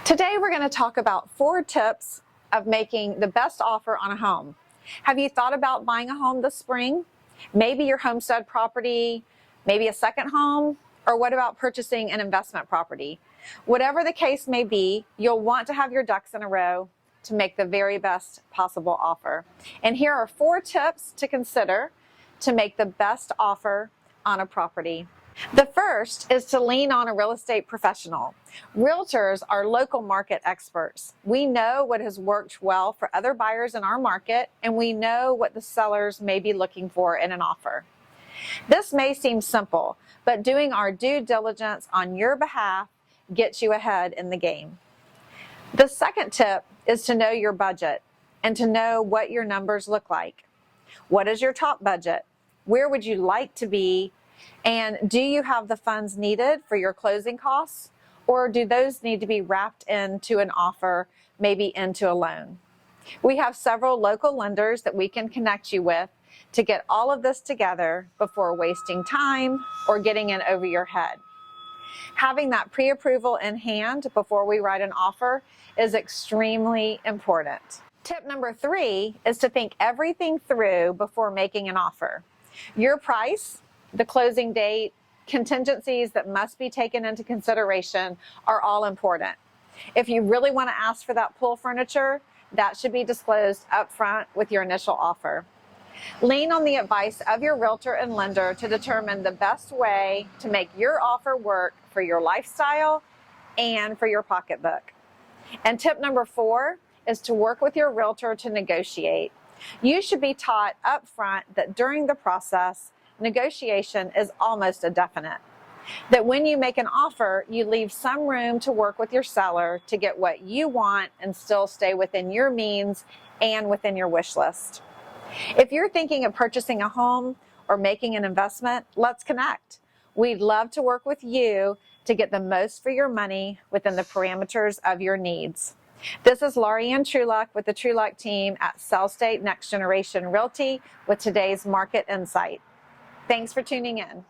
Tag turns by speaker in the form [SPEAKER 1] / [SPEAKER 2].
[SPEAKER 1] Today we're going to talk about 4 tips of making the best offer on a home. Have you thought about buying a home this spring? Maybe your homestead property, maybe a second home, or what about purchasing an investment property? Whatever the case may be, you'll want to have your ducks in a row to make the very best possible offer. And here are 4 tips to consider to make the best offer on a property. The first is to lean on a real estate professional. Realtors are local market experts. We know what has worked well for other buyers in our market, and we know what the sellers may be looking for in an offer. This may seem simple, but doing our due diligence on your behalf gets you ahead in the game. The second tip is to know your budget and to know what your numbers look like. What is your top budget? Where would you like to be? And do you have the funds needed for your closing costs, or do those need to be wrapped into an offer, maybe into a loan? We have several local lenders that we can connect you with to get all of this together before wasting time or getting in over your head. Having that pre-approval in hand before we write an offer is extremely important. Tip number 3 is to think everything through before making an offer. Your price, the closing date, contingencies that must be taken into consideration are all important. If you really want to ask for that pull furniture, that should be disclosed up front with your initial offer. Lean on the advice of your realtor and lender to determine the best way to make your offer work for your lifestyle and for your pocketbook. And tip number 4 is to work with your realtor to negotiate. You should be taught up front that during the process, negotiation is almost a definite. That when you make an offer, you leave some room to work with your seller to get what you want and still stay within your means and within your wish list. If you're thinking of purchasing a home or making an investment, let's connect. We'd love to work with you to get the most for your money within the parameters of your needs. This is Laurie Ann Truluck with the Truluck team at Sellstate Next Generation Realty with today's Market Insight. Thanks for tuning in.